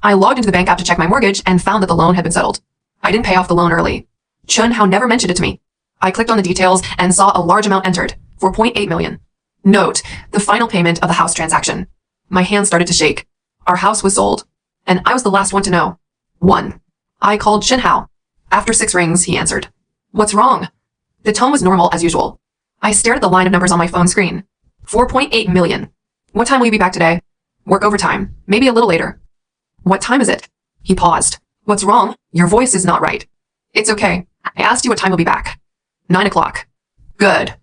I logged into the bank app to check my mortgage and found that the loan had been settled. I didn't pay off the loan early. Chun Hao never mentioned it to me. I clicked on the details and saw a large amount entered, 4.8 million. Note, the final payment of the house transaction. My hands started to shake. Our house was sold, and I was the last one to know. 1. I called Shin Hao. After 6 rings, he answered. What's wrong? The tone was normal as usual. I stared at the line of numbers on my phone screen. 4.8 million. What time will you be back today? Work overtime, maybe a little later. What time is it? He paused. What's wrong? Your voice is not right. It's okay. I asked you what time you'll be back. 9 o'clock. Good.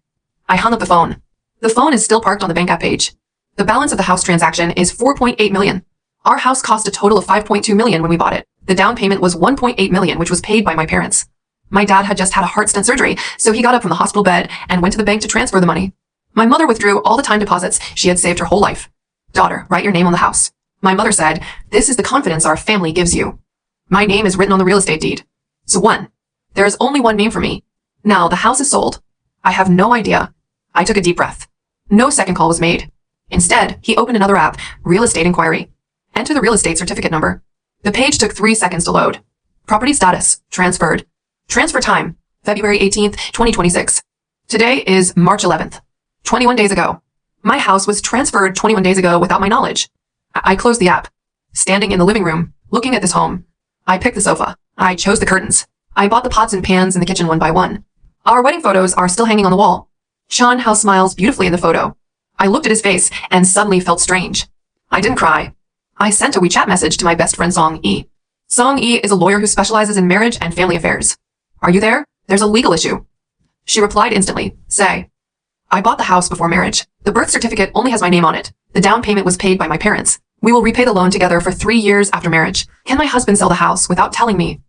I hung up the phone. The phone is still parked on the bank app page. The balance of the house transaction is 4.8 million. Our house cost a total of 5.2 million when we bought it. The down payment was 1.8 million, which was paid by my parents. My dad had just had a heart stent surgery, so he got up from the hospital bed and went to the bank to transfer the money. My mother withdrew all the time deposits she had saved her whole life. Daughter, write your name on the house. My mother said, this is the confidence our family gives you. My name is written on the real estate deed. So 1. There is only one name for me. Now the house is sold. I have no idea. I took a deep breath. No second call was made. Instead, he opened another app, Real Estate Inquiry. Enter the real estate certificate number. The page took 3 seconds to load. Property status, transferred. Transfer time, February 18th, 2026. Today is March 11th. 21 days ago. My house was transferred 21 days ago without my knowledge. I closed the app. Standing in the living room, looking at this home. I picked the sofa. I chose the curtains. I bought the pots and pans in the kitchen one by one. Our wedding photos are still hanging on the wall. Chun Hao smiles beautifully in the photo. I looked at his face and suddenly felt strange. I didn't cry. I sent a WeChat message to my best friend Song Yi. Song Yi is a lawyer who specializes in marriage and family affairs. Are you there? There's a legal issue. She replied instantly. Say. I bought the house before marriage. The birth certificate only has my name on it. The down payment was paid by my parents. We will repay the loan together for 3 years after marriage. Can my husband sell the house without telling me?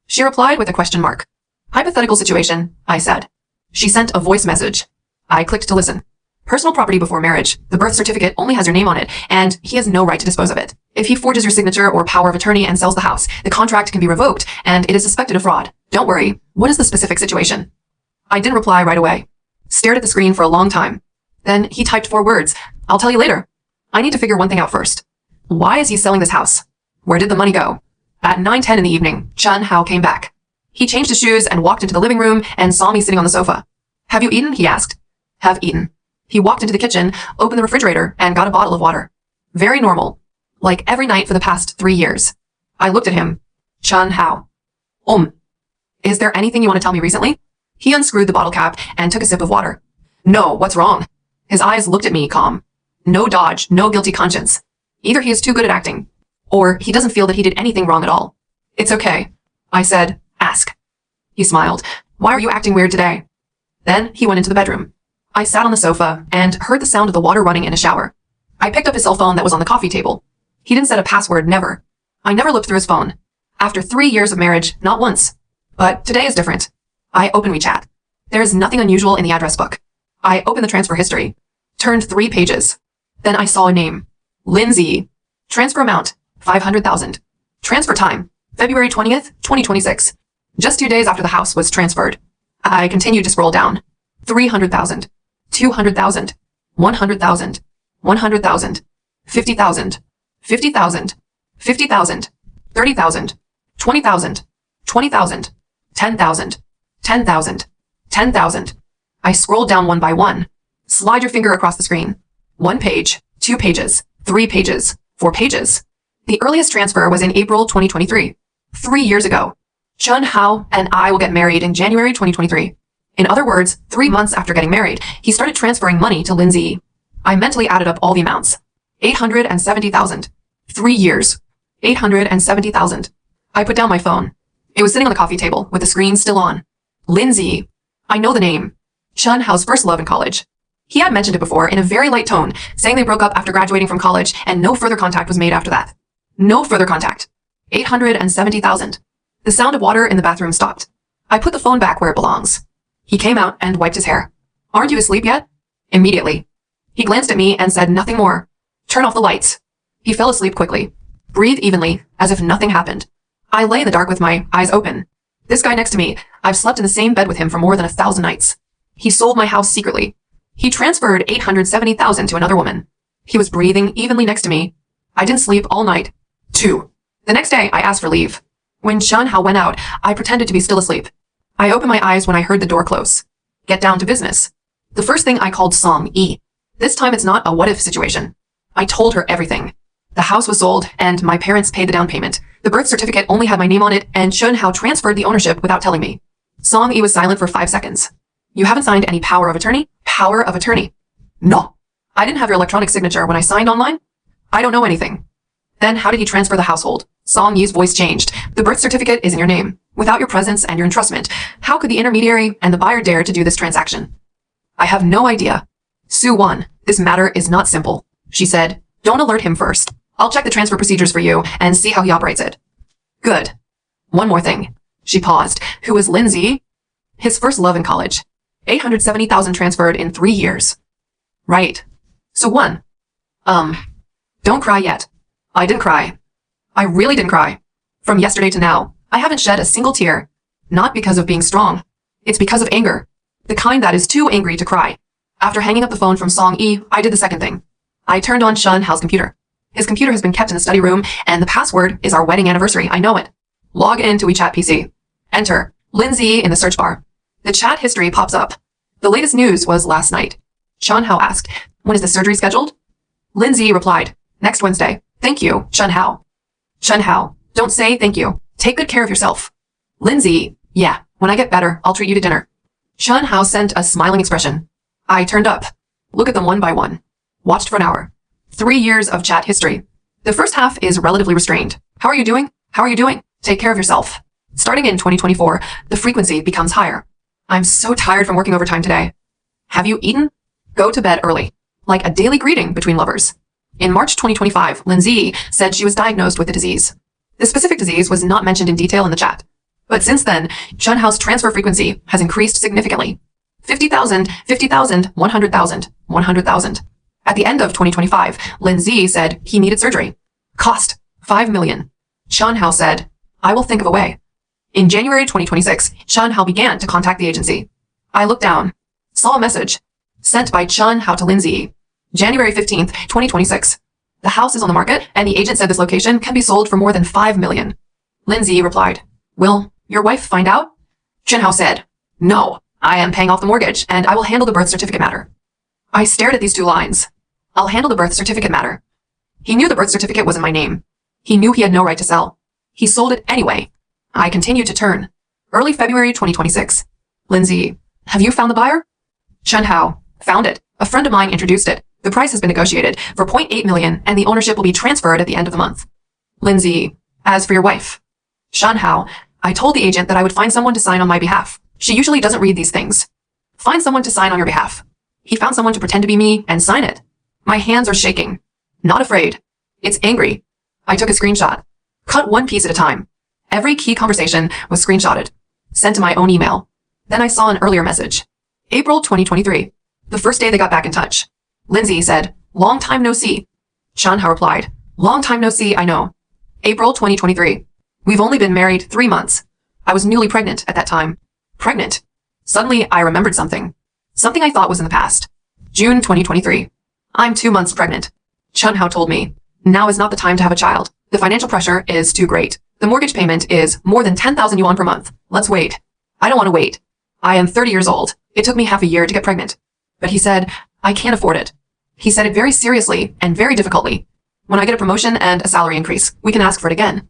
She replied with a question mark. Hypothetical situation, I said. She sent a voice message. I clicked to listen. Personal property before marriage. The birth certificate only has your name on it, and he has no right to dispose of it. If he forges your signature or power of attorney and sells the house, the contract can be revoked, and it is suspected of fraud. Don't worry. What is the specific situation? I didn't reply right away. Stared at the screen for a long time. Then he typed 4 words. I'll tell you later. I need to figure one thing out first. Why is he selling this house? Where did the money go? At 9:10 in the evening, Chun Hao came back. He changed his shoes and walked into the living room and saw me sitting on the sofa. Have you eaten? He asked. Have eaten. He walked into the kitchen, opened the refrigerator, and got a bottle of water. Very normal. Like every night for the past 3 years. I looked at him. Chun Hao. Is there anything you want to tell me recently? He unscrewed the bottle cap and took a sip of water. No, what's wrong? His eyes looked at me calm. No dodge, no guilty conscience. Either he is too good at acting, or he doesn't feel that he did anything wrong at all. It's okay. I said, ask. He smiled. Why are you acting weird today? Then he went into the bedroom. I sat on the sofa and heard the sound of the water running in a shower. I picked up his cell phone that was on the coffee table. He didn't set a password, never. I never looked through his phone. After 3 years of marriage, not once. But today is different. I opened WeChat. There is nothing unusual in the address book. I opened the transfer history. Turned 3 pages. Then I saw a name. Lindsay. Transfer amount, 500,000. Transfer time, February 20th, 2026. Just 2 days after the house was transferred. I continued to scroll down. 300,000. 200,000, 100,000, 100,000, 50,000, 50,000, 50,000, 30,000, 20,000, 20,000, 10,000, 10,000, 10,000. I scrolled down one by one. Slide your finger across the screen. 1 page, 2 pages, 3 pages, 4 pages. The earliest transfer was in April 2023, 3 years ago. Chun Hao and I will get married in January 2023. In other words, 3 months after getting married, he started transferring money to Lindsay. I mentally added up all the amounts. 870,000. 3 years. 870,000. I put down my phone. It was sitting on the coffee table with the screen still on. Lindsay. I know the name. Chun Hao's first love in college. He had mentioned it before in a very light tone, saying they broke up after graduating from college and no further contact was made after that. No further contact. 870,000. The sound of water in the bathroom stopped. I put the phone back where it belongs. He came out and wiped his hair. Aren't you asleep yet? Immediately. He glanced at me and said nothing more. Turn off the lights. He fell asleep quickly. Breathe evenly, as if nothing happened. I lay in the dark with my eyes open. This guy next to me, I've slept in the same bed with him for more than 1,000 nights. He sold my house secretly. He transferred 870,000 to another woman. He was breathing evenly next to me. I didn't sleep all night. 2. The next day, I asked for leave. When Chun Hao went out, I pretended to be still asleep. I opened my eyes when I heard the door close. Get down to business. The first thing I called Song Yi. This time it's not a what-if situation. I told her everything. The house was sold, and my parents paid the down payment. The birth certificate only had my name on it, and Chun Hao transferred the ownership without telling me. Song Yi was silent for 5 seconds. You haven't signed any power of attorney? Power of attorney. No. I didn't have your electronic signature when I signed online? I don't know anything. Then how did he transfer the household? Song Yi's voice changed. The birth certificate is in your name. Without your presence and your entrustment, how could the intermediary and the buyer dare to do this transaction? I have no idea. Soo-won, this matter is not simple. She said, don't alert him first. I'll check the transfer procedures for you and see how he operates it. Good. One more thing. She paused. Who is Lindsay? His first love in college. 870,000 transferred in 3 years. Right. Soo-won. Don't cry yet. I didn't cry. I really didn't cry. From yesterday to now, I haven't shed a single tear. Not because of being strong. It's because of anger. The kind that is too angry to cry. After hanging up the phone from Song Yi, I did the second thing. I turned on Chun Hao's computer. His computer has been kept in the study room, and the password is our wedding anniversary. I know it. Log in to WeChat PC. Enter Lindsay in the search bar. The chat history pops up. The latest news was last night. Chun Hao asked, when is the surgery scheduled? Lindsay replied, next Wednesday. Thank you, Chun Hao. Chun Hao, don't say thank you. Take good care of yourself. Lindsay, yeah, when I get better, I'll treat you to dinner. Chun Hao sent a smiling expression. I turned up. Look at them one by one. Watched for an hour. 3 years of chat history. The first half is relatively restrained. How are you doing? How are you doing? Take care of yourself. Starting in 2024, the frequency becomes higher. I'm so tired from working overtime today. Have you eaten? Go to bed early. Like a daily greeting between lovers. In March 2025, Lindsay said she was diagnosed with the disease. The specific disease was not mentioned in detail in the chat. But since then, Chun Hao's transfer frequency has increased significantly. 50,000, 50,000, 100,000, 100,000. At the end of 2025, Lindsay said he needed surgery. Cost, 5 million. Chun Hao said, I will think of a way. In January 2026, Chun Hao began to contact the agency. I looked down, saw a message, sent by Chun Hao to Lindsay. January 15th, 2026. The house is on the market, and the agent said this location can be sold for more than 5 million. Lindsay replied, will your wife find out? Chun Hao said, no, I am paying off the mortgage, and I will handle the birth certificate matter. I stared at these 2 lines. I'll handle the birth certificate matter. He knew the birth certificate was in my name. He knew he had no right to sell. He sold it anyway. I continued to turn. Early February 2026. Lindsay, have you found the buyer? Chun Hao, found it. A friend of mine introduced it. The price has been negotiated for 0.8 million, and the ownership will be transferred at the end of the month. Lindsay, as for your wife. Chun Hao, I told the agent that I would find someone to sign on my behalf. She usually doesn't read these things. Find someone to sign on your behalf. He found someone to pretend to be me and sign it. My hands are shaking. Not afraid. It's angry. I took a screenshot. Cut one piece at a time. Every key conversation was screenshotted. Sent to my own email. Then I saw an earlier message. April 2023. The first day they got back in touch. Lindsay said, long time no see. Chun Hao replied, long time no see, I know. April 2023. We've only been married 3 months. I was newly pregnant at that time. Pregnant. Suddenly, I remembered something. Something I thought was in the past. June 2023. I'm 2 months pregnant. Chun Hao told me, now is not the time to have a child. The financial pressure is too great. The mortgage payment is more than 10,000 yuan per month. Let's wait. I don't want to wait. I am 30 years old. It took me half a year to get pregnant. But he said, I can't afford it. He said it very seriously and very difficultly. When I get a promotion and a salary increase, we can ask for it again.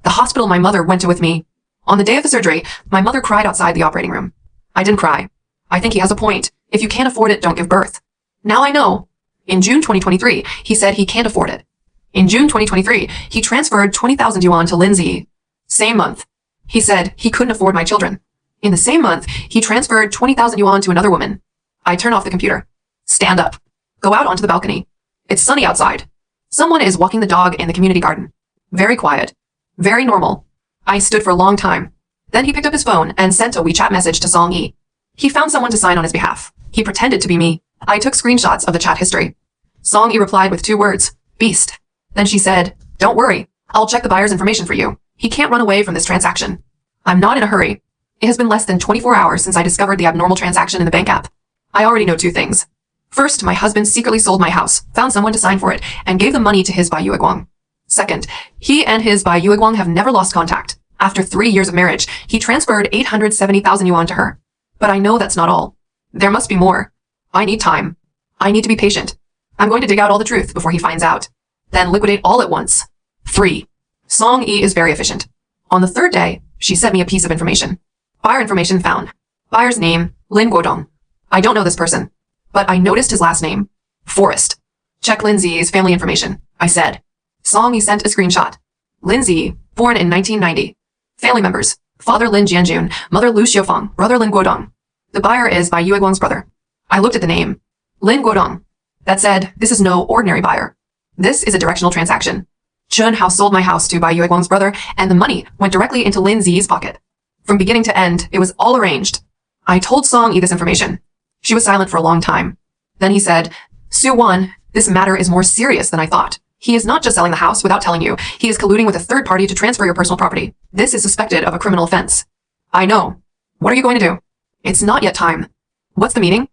The hospital my mother went to with me. On the day of the surgery, my mother cried outside the operating room. I didn't cry. I think he has a point. If you can't afford it, don't give birth. Now I know. In June 2023, he said he can't afford it. In June 2023, he transferred 20,000 yuan to Lindsay. Same month. He said he couldn't afford my children. In the same month, he transferred 20,000 yuan to another woman. I turn off the computer. Stand up. Go out onto the balcony. It's sunny outside. Someone is walking the dog in the community garden. Very quiet. Very normal. I stood for a long time. Then he picked up his phone and sent a WeChat message to Song Yi. He found someone to sign on his behalf. He pretended to be me. I took screenshots of the chat history. Song Yi replied with 2 words, beast. Then she said, don't worry. I'll check the buyer's information for you. He can't run away from this transaction. I'm not in a hurry. It has been less than 24 hours since I discovered the abnormal transaction in the bank app. I already know 2 things. First, my husband secretly sold my house, found someone to sign for it, and gave the money to his Bai Yueguang. Second, he and his Bai Yueguang have never lost contact. After 3 years of marriage, he transferred 870,000 yuan to her. But I know that's not all. There must be more. I need time. I need to be patient. I'm going to dig out all the truth before he finds out. Then liquidate all at once. 3. Song Yi is very efficient. On the third day, she sent me a piece of information. Buyer information found. Buyer's name, Lin Guodong. I don't know this person, but I noticed his last name. Forrest. Check Lin Zi's family information, I said. Song Yi sent a screenshot. Lin Zi, born in 1990. Family members. Father Lin Jianjun, mother Lu Xiufang, brother Lin Guodong. The buyer is Bai Yueguang's brother. I looked at the name. Lin Guodong. That said, this is no ordinary buyer. This is a directional transaction. Chun Hao sold my house to Bai Yueguang's brother, and the money went directly into Lin Zi's pocket. From beginning to end, it was all arranged. I told Song Yi this information. She was silent for a long time. Then he said, Su Wan, this matter is more serious than I thought. He is not just selling the house without telling you. He is colluding with a third party to transfer your personal property. This is suspected of a criminal offense. I know. What are you going to do? It's not yet time. What's the meeting?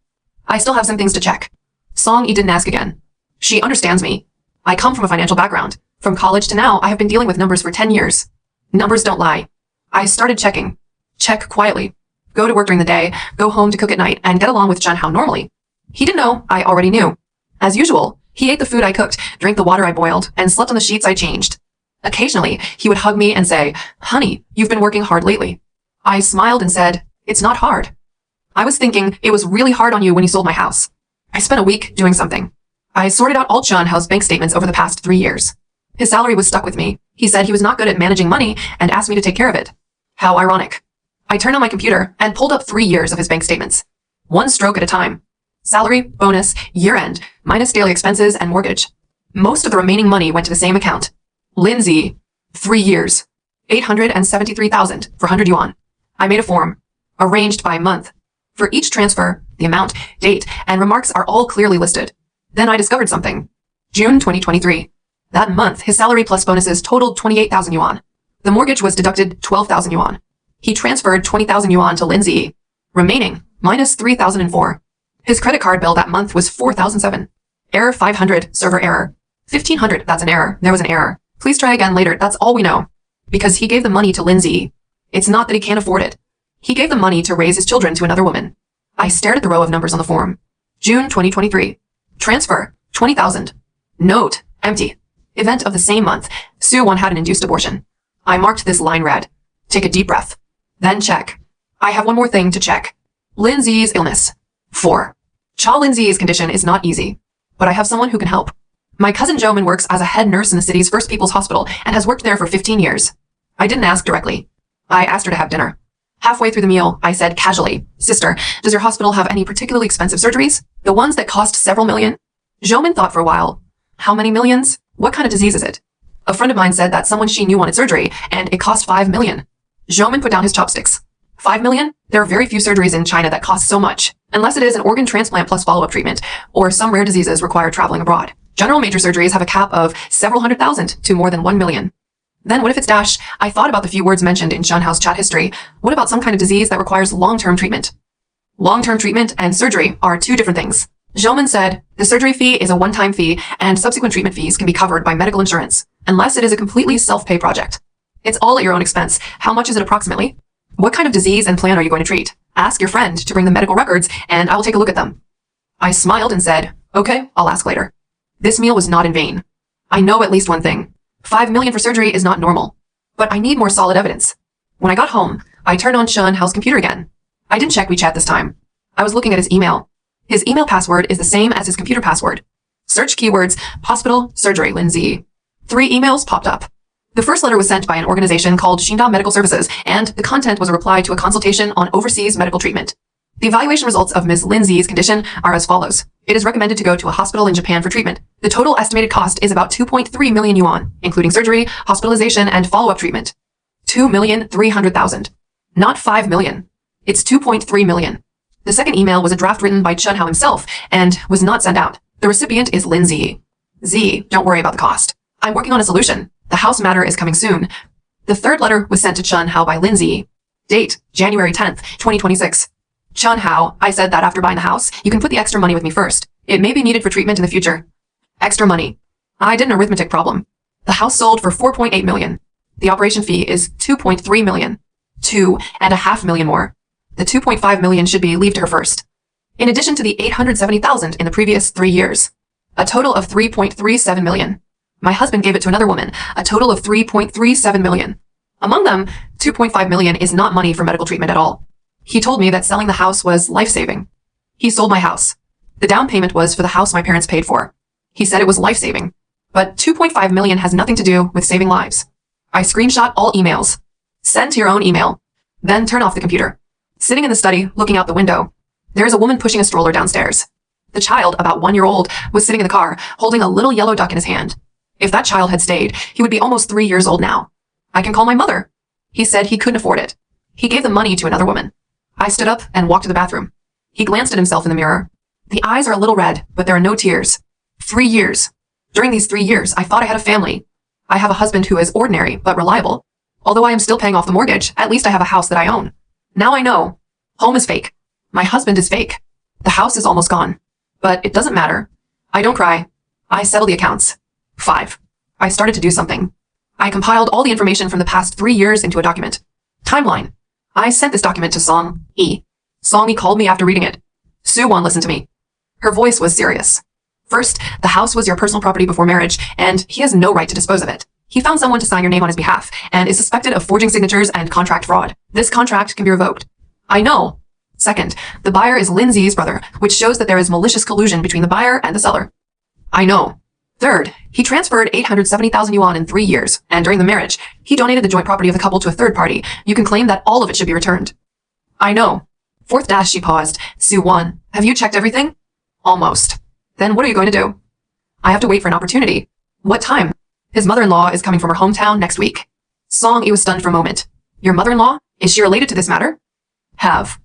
I still have some things to check. Song Yi didn't ask again. She understands me. I come from a financial background. From college to now, I have been dealing with numbers for 10 years. Numbers don't lie. I started checking. Check quietly. Go to work during the day, go home to cook at night, and get along with Chun Hao normally. He didn't know, I already knew. As usual, he ate the food I cooked, drank the water I boiled, and slept on the sheets I changed. Occasionally, he would hug me and say, Honey, you've been working hard lately. I smiled and said, It's not hard. I was thinking it was really hard on you when you sold my house. I spent a week doing something. I sorted out all Chun Hao's bank statements over the past 3 years. His salary was stuck with me. He said he was not good at managing money and asked me to take care of it. How ironic. I turned on my computer and pulled up 3 years of his bank statements. One stroke at a time. Salary, bonus, year-end, minus daily expenses and mortgage. Most of the remaining money went to the same account. Lin Zi, 3 years. 873,000 for 100 yuan. I made a form. Arranged by month. For each transfer, the amount, date, and remarks are all clearly listed. Then I discovered something. June 2023. That month, his salary plus bonuses totaled 28,000 yuan. The mortgage was deducted 12,000 yuan. He transferred 20,000 yuan to Lin Zi. Remaining, minus 3,004. His credit card bill that month was 4,007. Error 500, server error. 1,500, that's an error. There was an error. Please try again later, that's all we know. Because he gave the money to Lin Zi. It's not that he can't afford it. He gave the money to raise his children to another woman. I stared at the row of numbers on the form. June 2023. Transfer, 20,000. Note, empty. Event of the same month, Su Wan had an induced abortion. I marked this line red. Take a deep breath. Then check. I have one more thing to check. Lin Zi's illness. 4. Cha Lin Zi's condition is not easy, but I have someone who can help. My cousin Zhouman works as a head nurse in the city's First People's Hospital and has worked there for 15 years. I didn't ask directly. I asked her to have dinner. Halfway through the meal, I said casually, Sister, does your hospital have any particularly expensive surgeries? The ones that cost several million? Zhouman thought for a while. How many millions? What kind of disease is it? A friend of mine said that someone she knew wanted surgery, and it cost 5 million. Zhouman put down his chopsticks. 5 million? There are very few surgeries in China that cost so much, unless it is an organ transplant plus follow-up treatment, or some rare diseases require traveling abroad. General major surgeries have a cap of several 100,000 to more than 1 million. Then what if it's dash? I thought about the few words mentioned in Chun Hao's chat history. What about some kind of disease that requires long-term treatment? Long-term treatment and surgery are two different things. Zhouman said, the surgery fee is a one-time fee and subsequent treatment fees can be covered by medical insurance, unless it is a completely self-pay project. It's all at your own expense. How much is it approximately? What kind of disease and plan are you going to treat? Ask your friend to bring the medical records and I will take a look at them. I smiled and said, okay, I'll ask later. This meal was not in vain. I know at least one thing. 5 million for surgery is not normal. But I need more solid evidence. When I got home, I turned on Chun Hao's computer again. I didn't check WeChat this time. I was looking at his email. His email password is the same as his computer password. Search keywords, hospital, surgery, Lin Zi. 3 emails popped up. The first letter was sent by an organization called Xinda Medical Services, and the content was a reply to a consultation on overseas medical treatment. The evaluation results of Ms. Lin Zi's condition are as follows. It is recommended to go to a hospital in Japan for treatment. The total estimated cost is about 2.3 million yuan, including surgery, hospitalization, and follow-up treatment. 2,300,000. Not 5 million. It's 2.3 million. The second email was a draft written by Chun Hao himself and was not sent out. The recipient is Lin Zi. Z, don't worry about the cost. I'm working on a solution. The house matter is coming soon. The third letter was sent to Chun Hao by Lin Zi. Date, January 10th, 2026. Chun Hao, I said that after buying the house, you can put the extra money with me first. It may be needed for treatment in the future. Extra money. I did an arithmetic problem. The house sold for 4.8 million. The operation fee is 2.3 million. 2.5 million more. The 2.5 million should be leave to her first. In addition to the 870,000 in the previous 3 years. A total of 3.37 million. My husband gave it to another woman, a total of 3.37 million. Among them, 2.5 million is not money for medical treatment at all. He told me that selling the house was life-saving. He sold my house. The down payment was for the house my parents paid for. He said it was life-saving. But 2.5 million has nothing to do with saving lives. I screenshot all emails. Send to your own email. Then turn off the computer. Sitting in the study, looking out the window, there is a woman pushing a stroller downstairs. The child, about 1 year old, was sitting in the car, holding a little yellow duck in his hand. If that child had stayed, he would be almost 3 years old now. I can call my mother. He said he couldn't afford it. He gave the money to another woman. I stood up and walked to the bathroom. He glanced at himself in the mirror. The eyes are a little red, but there are no tears. 3 years. During these 3 years, I thought I had a family. I have a husband who is ordinary, but reliable. Although I am still paying off the mortgage, at least I have a house that I own. Now I know. Home is fake. My husband is fake. The house is almost gone. But it doesn't matter. I don't cry. I settle the accounts. 5. I started to do something. I compiled all the information from the past 3 years into a document. Timeline. I sent this document to Song E. Song E called me after reading it. Sue Won listened to me. Her voice was serious. First, the house was your personal property before marriage, and he has no right to dispose of it. He found someone to sign your name on his behalf, and is suspected of forging signatures and contract fraud. This contract can be revoked. I know. Second, the buyer is Lindsay's brother, which shows that there is malicious collusion between the buyer and the seller. I know. Third, he transferred 870,000 yuan in 3 years, and during the marriage, he donated the joint property of the couple to a third party. You can claim that all of it should be returned. I know. Fourth dash, she paused. Sue Won, have you checked everything? Almost. Then what are you going to do? I have to wait for an opportunity. What time? His mother-in-law is coming from her hometown next week. Song E was stunned for a moment. Your mother-in-law? Is she related to this matter? Have.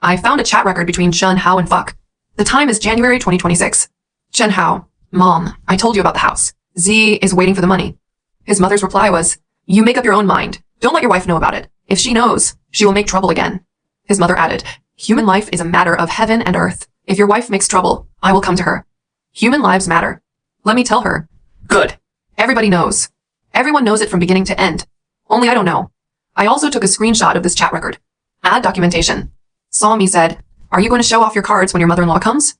I found a chat record between Chen Hao and Fuck. The time is January 2026. Chen Hao. Mom, I told you about the house. Z is waiting for the money. His mother's reply was, you make up your own mind. Don't let your wife know about it. If she knows, she will make trouble again. His mother added, human life is a matter of heaven and earth. If your wife makes trouble, I will come to her. Human lives matter. Let me tell her. Good. Everybody knows. Everyone knows it from beginning to end. Only I don't know. I also took a screenshot of this chat record. Add documentation. Saw me said, are you going to show off your cards when your mother-in-law comes?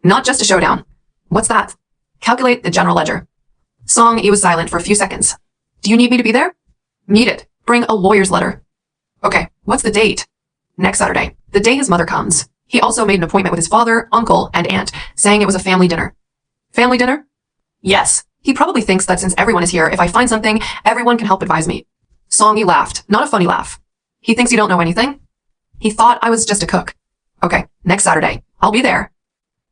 Not just a showdown. What's that? Calculate the general ledger. Song E was silent for a few seconds. Do you need me to be there? Need it. Bring a lawyer's letter. Okay, what's the date? Next Saturday, the day his mother comes. He also made an appointment with his father, uncle, and aunt, saying it was a family dinner. Family dinner? Yes. He probably thinks that since everyone is here, if I find something, everyone can help advise me. Song E laughed, not a funny laugh. He thinks you don't know anything? He thought I was just a cook. Okay, next Saturday. I'll be there.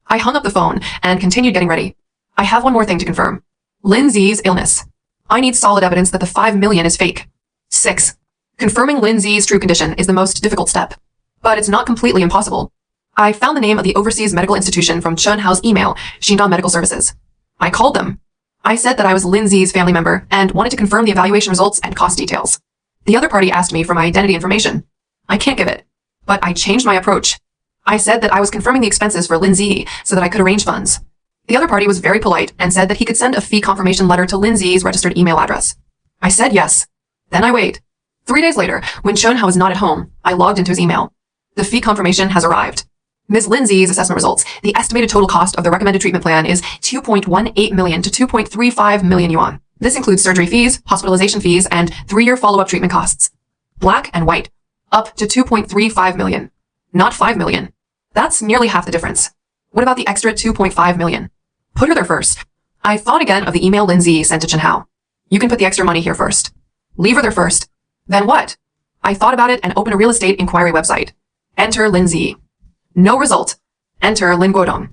I hung up the phone and continued getting ready. I have one more thing to confirm. Lindsay's illness. I need solid evidence that the 5 million is fake. 6. Confirming Lindsay's true condition is the most difficult step. But it's not completely impossible. I found the name of the overseas medical institution from Chen Hao's email, Xindong Medical Services. I called them. I said that I was Lindsay's family member and wanted to confirm the evaluation results and cost details. The other party asked me for my identity information. I can't give it. But I changed my approach. I said that I was confirming the expenses for Lindsay so that I could arrange funds. The other party was very polite and said that he could send a fee confirmation letter to Lindsay's registered email address. I said yes. Then I wait. 3 days later, when Chen Hao was not at home, I logged into his email. The fee confirmation has arrived. Ms. Lindsay's assessment results. The estimated total cost of the recommended treatment plan is 2.18 million to 2.35 million yuan. This includes surgery fees, hospitalization fees, and 3-year follow-up treatment costs. Black and white. Up to 2.35 million. Not 5 million. That's nearly half the difference. What about the extra 2.5 million? Put her there first. I thought again of the email Lindsay sent to Chen Hao. You can put the extra money here first. Leave her there first. Then what? I thought about it and opened a real estate inquiry website. Enter Lindsay. No result. Enter Lin Guodong.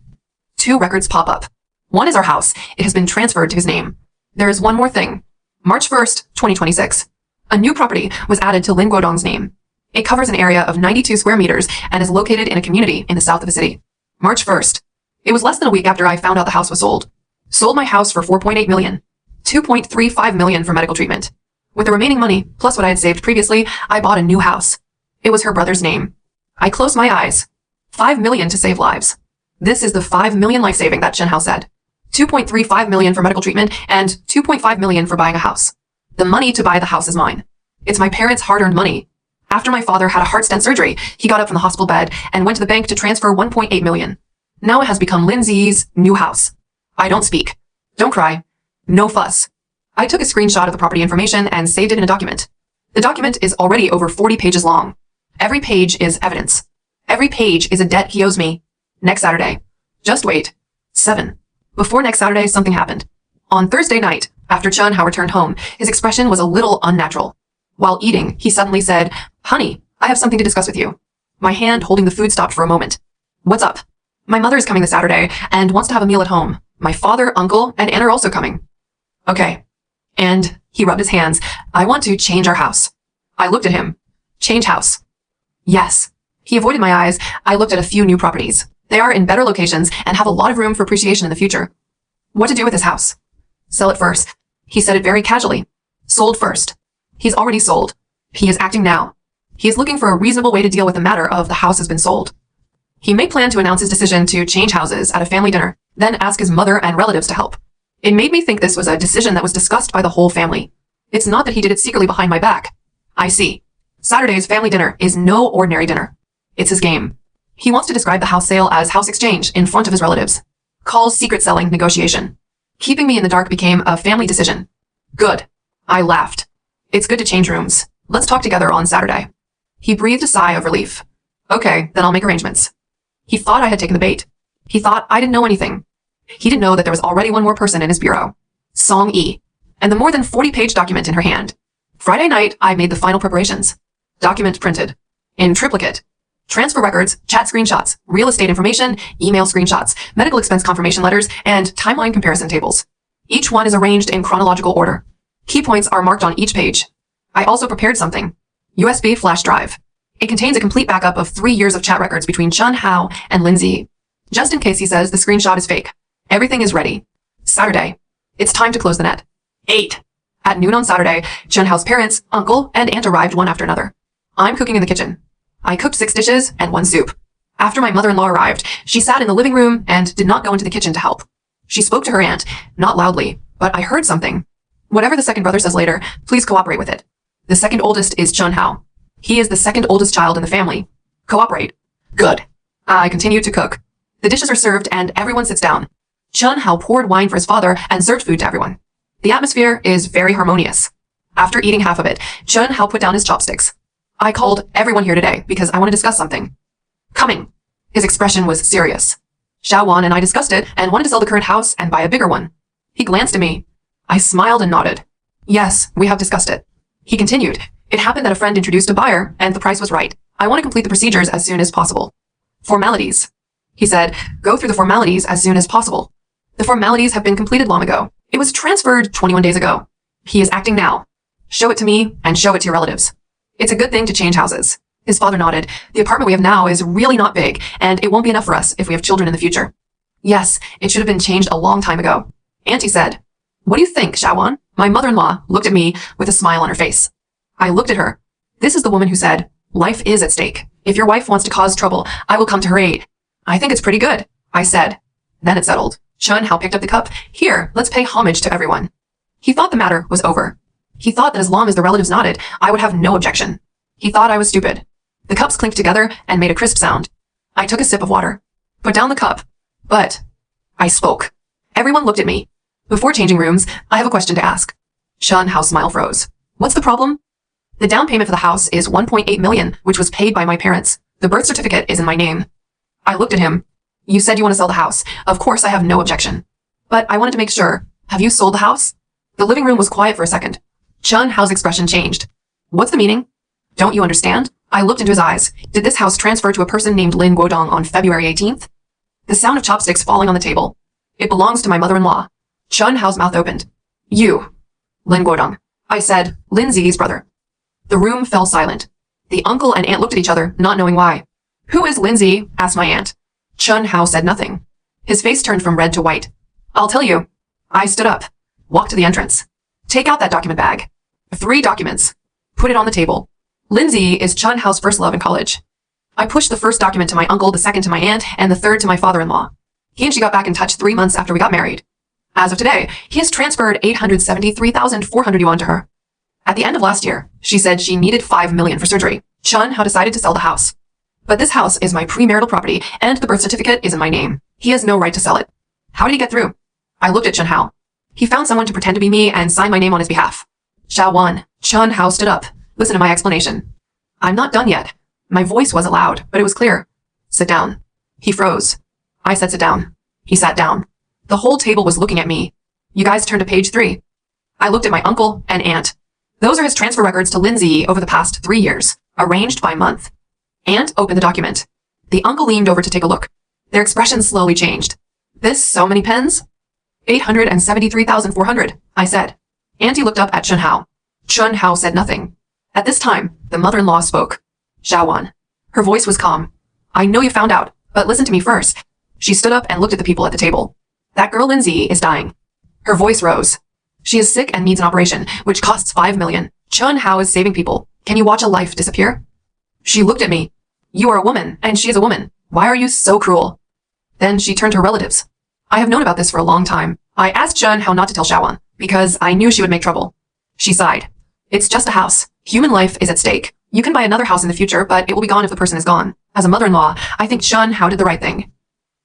2 records pop up. One is our house. It has been transferred to his name. There is one more thing. March 1st, 2026. A new property was added to Lin Guodong's name. It covers an area of 92 square meters and is located in a community in the south of the city. March 1st. It was less than a week after I found out the house was sold. Sold my house for 4.8 million. 2.35 million for medical treatment. With the remaining money, plus what I had saved previously, I bought a new house. It was her brother's name. I closed my eyes. 5 million to save lives. This is the 5 million life-saving that Chen Hao said. $2.35 million for medical treatment and $2.5 million for buying a house. The money to buy the house is mine. It's my parents' hard-earned money. After my father had a heart stent surgery, he got up from the hospital bed and went to the bank to transfer $1.8 million. Now it has become Lindsay's new house. I don't speak. Don't cry. No fuss. I took a screenshot of the property information and saved it in a document. The document is already over 40 pages long. Every page is evidence. Every page is a debt he owes me. Next Saturday. Just wait. 7. Before next Saturday, something happened. On Thursday night, after Chun Hao returned home, his expression was a little unnatural. While eating, he suddenly said, "Honey, I have something to discuss with you." My hand holding the food stopped for a moment. "What's up?" "My mother is coming this Saturday and wants to have a meal at home. My father, uncle, and aunt are also coming." "Okay." And he rubbed his hands. "I want to change our house." I looked at him. "Change house." "Yes." He avoided my eyes. I looked at a few new properties. They are in better locations and have a lot of room for appreciation in the future. "What to do with this house?" "Sell it first." He said it very casually. "Sold first." He's already sold. He is acting now. He is looking for a reasonable way to deal with the matter of the house has been sold. He may plan to announce his decision to change houses at a family dinner, then ask his mother and relatives to help. It made me think this was a decision that was discussed by the whole family. It's not that he did it secretly behind my back. I see. Saturday's family dinner is no ordinary dinner. It's his game. He wants to describe the house sale as house exchange in front of his relatives. Calls secret selling negotiation. Keeping me in the dark became a family decision. Good. I laughed. It's good to change rooms. Let's talk together on Saturday. He breathed a sigh of relief. Okay, then I'll make arrangements. He thought I had taken the bait. He thought I didn't know anything. He didn't know that there was already one more person in his bureau. Song Yi. And the more than 40-page document in her hand. Friday night, I made the final preparations. Document printed. In triplicate. Transfer records, chat screenshots, real estate information, email screenshots, medical expense confirmation letters, and timeline comparison tables. Each one is arranged in chronological order. Key points are marked on each page. I also prepared something. USB flash drive. It contains a complete backup of 3 years of chat records between Chun Hao and Lindsay. Just in case he says the screenshot is fake. Everything is ready. Saturday. It's time to close the net. 8. At noon on Saturday, Chun Hao's parents, uncle, and aunt arrived one after another. I'm cooking in the kitchen. I cooked 6 dishes and 1 soup. After my mother-in-law arrived, she sat in the living room and did not go into the kitchen to help. She spoke to her aunt, not loudly, but I heard something. Whatever the second brother says later, please cooperate with it. The second oldest is Chun Hao. He is the second oldest child in the family. Cooperate. Good. I continue to cook. The dishes are served and everyone sits down. Chun Hao poured wine for his father and served food to everyone. The atmosphere is very harmonious. After eating half of it, Chun Hao put down his chopsticks. I called everyone here today because I want to discuss something. Coming. His expression was serious. Xiao Wan and I discussed it and wanted to sell the current house and buy a bigger one. He glanced at me. I smiled and nodded. Yes, we have discussed it. He continued. It happened that a friend introduced a buyer and the price was right. I want to complete the procedures as soon as possible. Formalities. He said, go through the formalities as soon as possible. The formalities have been completed long ago. It was transferred 21 days ago. He is acting now. Show it to me and show it to your relatives. It's a good thing to change houses. His father nodded. The apartment we have now is really not big, and it won't be enough for us if we have children in the future. Yes, it should have been changed a long time ago. Auntie said, what do you think, Xiao Wan? My mother-in-law looked at me with a smile on her face. I looked at her. This is the woman who said, life is at stake. If your wife wants to cause trouble, I will come to her aid. I think it's pretty good, I said. Then it settled. Chun Hao picked up the cup. Here, let's pay homage to everyone. He thought the matter was over. He thought that as long as the relatives nodded, I would have no objection. He thought I was stupid. The cups clinked together and made a crisp sound. I took a sip of water. Put down the cup. But I spoke. Everyone looked at me. Before changing rooms, I have a question to ask. Chun Hao's smile froze. What's the problem? The down payment for the house is $1.8 million, which was paid by my parents. The birth certificate is in my name. I looked at him. You said you want to sell the house. Of course I have no objection. But I wanted to make sure. Have you sold the house? The living room was quiet for a second. Chun Hao's expression changed. What's the meaning? Don't you understand? I looked into his eyes. Did this house transfer to a person named Lin Guodong on February 18th? The sound of chopsticks falling on the table. It belongs to my mother-in-law. Chun Hao's mouth opened. You. Lin Guodong. I said, Lindsay's brother. The room fell silent. The uncle and aunt looked at each other, not knowing why. Who is Lindsay? Asked my aunt. Chun Hao said nothing. His face turned from red to white. I'll tell you. I stood up. Walked to the entrance. Take out that document bag. 3 documents. Put it on the table. Lindsay is Chun Hao's first love in college. I pushed the first document to my uncle, the second to my aunt, and the third to my father-in-law. He and she got back in touch 3 months after we got married. As of today, he has transferred 873,400 yuan to her. At the end of last year, she said she needed 5 million for surgery. Chun Hao decided to sell the house. But this house is my premarital property and the birth certificate is in my name. He has no right to sell it. How did he get through? I looked at Chun Hao. He found someone to pretend to be me and sign my name on his behalf. Xiao. Chun Hao stood up. Listen to my explanation. I'm not done yet. My voice wasn't loud, but it was clear. Sit down. He froze. I said sit down. He sat down. The whole table was looking at me. You guys turned to page 3. I looked at my uncle and aunt. Those are his transfer records to Lin Ziyi over the past 3 years, arranged by month. Aunt opened the document. The uncle leaned over to take a look. Their expressions slowly changed. This so many pens? 873,400, I said. Auntie looked up at Chun Hao. Chun Hao said nothing. At this time, the mother-in-law spoke. Xiao. Her voice was calm. I know you found out, but listen to me first. She stood up and looked at the people at the table. That girl Lin Ziyi is dying. Her voice rose. She is sick and needs an operation, which costs 5 million. Chun Hao is saving people. Can you watch a life disappear? She looked at me. You are a woman, and she is a woman. Why are you so cruel? Then she turned to her relatives. I have known about this for a long time. I asked Chun Hao not to tell Xiaowan, because I knew she would make trouble. She sighed. It's just a house. Human life is at stake. You can buy another house in the future, but it will be gone if the person is gone. As a mother-in-law, I think Chun Hao did the right thing.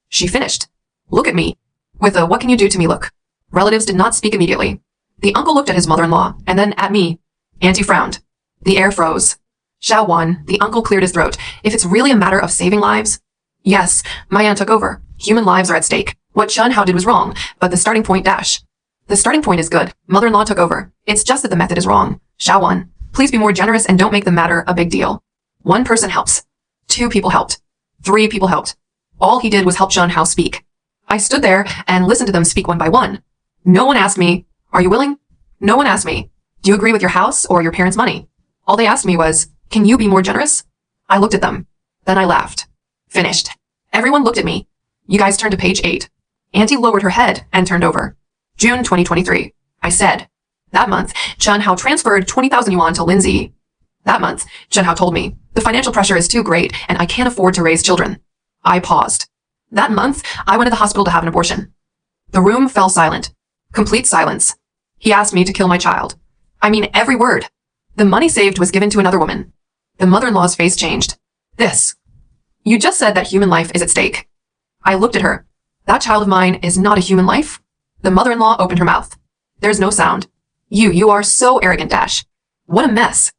She finished. Look at me. With a what can you do to me look. Relatives did not speak immediately. The uncle looked at his mother-in-law, and then at me. Auntie frowned. The air froze. Xiao. The uncle cleared his throat. If it's really a matter of saving lives. Yes, my aunt took over. Human lives are at stake. What Chun Hao did was wrong, but the starting point dash. The starting point is good. Mother-in-law took over. It's just that the method is wrong. Xiao. Please be more generous and don't make the matter a big deal. 1 person helps. 2 people helped. 3 people helped. All he did was help Chun Hao speak. I stood there and listened to them speak one by one. No one asked me, are you willing? No one asked me, do you agree with your house or your parents' money? All they asked me was, can you be more generous? I looked at them. Then I laughed. Finished. Everyone looked at me. You guys turned to page 8. Auntie lowered her head and turned over. June 2023. I said. That month, Chun Hao transferred 20,000 yuan to Lin Ziyi. That month, Chun Hao told me, the financial pressure is too great and I can't afford to raise children. I paused. That month, I went to the hospital to have an abortion. The room fell silent. Complete silence. He asked me to kill my child. I mean every word. The money saved was given to another woman. The mother-in-law's face changed. This. You just said that human life is at stake. I looked at her. That child of mine is not a human life. The mother-in-law opened her mouth. There's no sound. You are so arrogant, Dash. What a mess.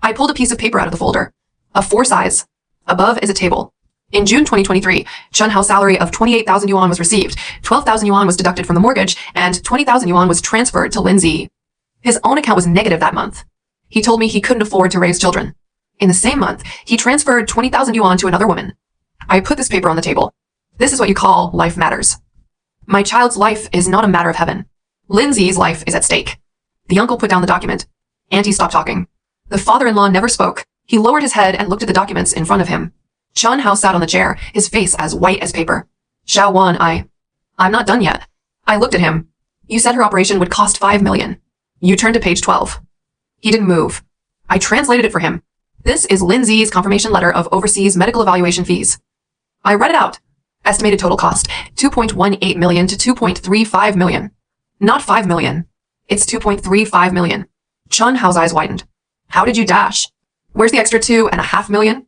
I pulled a piece of paper out of the folder. A 4 size. Above is a table. In June 2023, Chun Hao's salary of 28,000 yuan was received, 12,000 yuan was deducted from the mortgage, and 20,000 yuan was transferred to Lin Ziyi. His own account was negative that month. He told me he couldn't afford to raise children. In the same month, he transferred 20,000 yuan to another woman. I put this paper on the table. This is what you call life matters. My child's life is not a matter of heaven. Lin Ziyi's life is at stake. The uncle put down the document. Auntie stopped talking. The father-in-law never spoke. He lowered his head and looked at the documents in front of him. Chun Hao sat on the chair, his face as white as paper. Xiao. I'm not done yet. I looked at him. You said her operation would cost 5 million. You turned to page 12. He didn't move. I translated it for him. This is Lin Ziyi's confirmation letter of overseas medical evaluation fees. I read it out. Estimated total cost, 2.18 million to 2.35 million. Not 5 million. It's 2.35 million. Chun Hao's eyes widened. How did you dash? Where's the extra 2.5 million?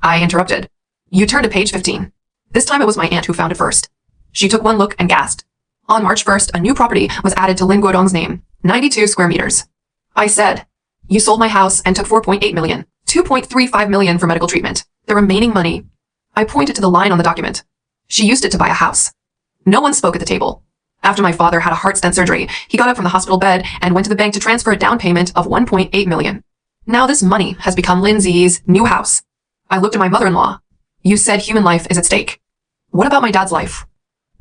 I interrupted. You turned to page 15. This time it was my aunt who found it first. She took one look and gasped. On March 1st, a new property was added to Lin Guodong's name, 92 square meters. I said, you sold my house and took 4.8 million, 2.35 million for medical treatment. The remaining money. I pointed to the line on the document. She used it to buy a house. No one spoke at the table. After my father had a heart stent surgery, he got up from the hospital bed and went to the bank to transfer a down payment of 1.8 million. Now this money has become Lin Ziyi's new house. I looked at my mother-in-law. You said human life is at stake. What about my dad's life?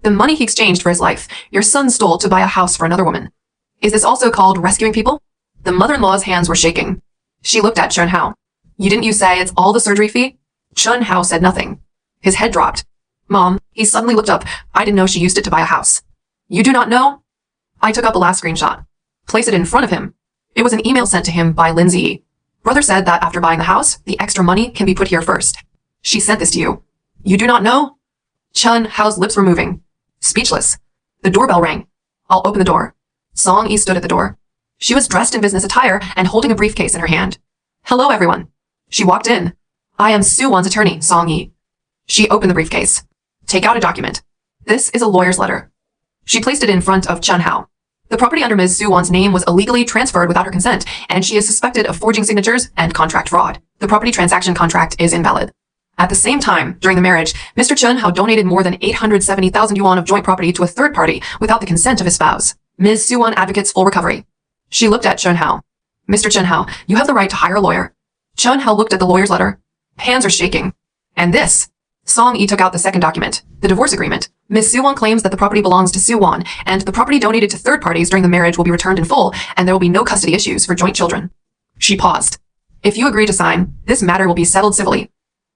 The money he exchanged for his life, your son stole to buy a house for another woman. Is this also called rescuing people? The mother-in-law's hands were shaking. She looked at Chun Hao. Didn't you say it's all the surgery fee? Chun Hao said nothing. His head dropped. Mom, he suddenly looked up. I didn't know she used it to buy a house. You do not know? I took up a last screenshot. Place it in front of him. It was an email sent to him by Lin Ziyi. Brother said that after buying the house, the extra money can be put here first. She sent this to you. You do not know? Chun Hao's lips were moving. Speechless. The doorbell rang. I'll open the door. Song Yi stood at the door. She was dressed in business attire and holding a briefcase in her hand. Hello, everyone. She walked in. I am Soo-won's attorney, Song Yi. She opened the briefcase. Take out a document. This is a lawyer's letter. She placed it in front of Chun Hao. The property under Ms. Soo-won's name was illegally transferred without her consent, and she is suspected of forging signatures and contract fraud. The property transaction contract is invalid. At the same time, during the marriage, Mr. Chun Hao donated more than 870,000 yuan of joint property to a third party without the consent of his spouse. Ms. Soo-won advocates full recovery. She looked at Chun Hao. Mr. Chun Hao, you have the right to hire a lawyer. Chun Hao looked at the lawyer's letter. Hands are shaking. And this. Song Yi took out the second document, the divorce agreement. Ms. Soo-won claims that the property belongs to Soo-won, and the property donated to third parties during the marriage will be returned in full, and there will be no custody issues for joint children. She paused. If you agree to sign, this matter will be settled civilly.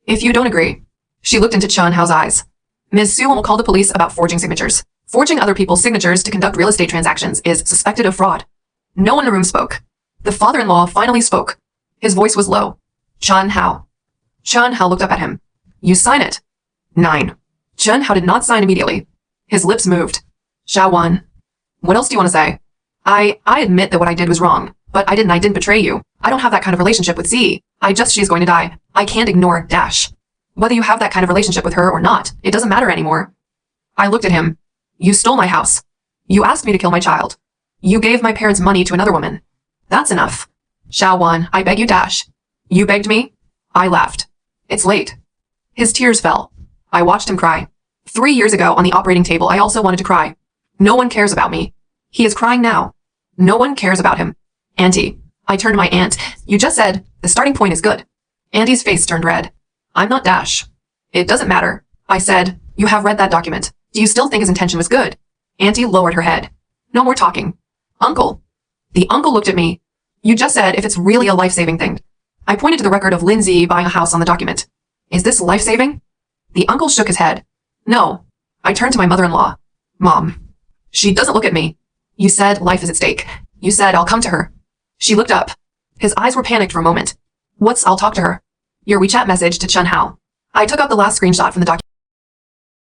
If you don't agree. She looked into Chun Hao's eyes. Ms. Soo-won will call the police about forging signatures. Forging other people's signatures to conduct real estate transactions is suspected of fraud. No one in the room spoke. The father-in-law finally spoke. His voice was low. Chun Hao. Chun Hao looked up at him. You sign it. 9. Chun Hao did not sign immediately. His lips moved. Xiaowan. What else do you want to say? I admit that what I did was wrong, but I didn't betray you. I don't have that kind of relationship with Z. She's going to die. I can't ignore Dash. Whether you have that kind of relationship with her or not, it doesn't matter anymore. I looked at him. You stole my house. You asked me to kill my child. You gave my parents money to another woman. That's enough. Xiaowan, I beg you, Dash. You begged me? I laughed. It's late. His tears fell. I watched him cry. 3 years ago on the operating table, I also wanted to cry. No one cares about me. He is crying now. No one cares about him. Auntie. I turned to my aunt. You just said, the starting point is good. Auntie's face turned red. I'm not Dash. It doesn't matter. I said, you have read that document. Do you still think his intention was good? Auntie lowered her head. No more talking. Uncle. The uncle looked at me. You just said if it's really a life-saving thing. I pointed to the record of Lindsay buying a house on the document. Is this life-saving? The uncle shook his head. No. I turned to my mother-in-law. Mom. She doesn't look at me. You said life is at stake. You said I'll come to her. She looked up. His eyes were panicked for a moment. I'll talk to her? Your WeChat message to Chun Hao. I took out the last screenshot from the document.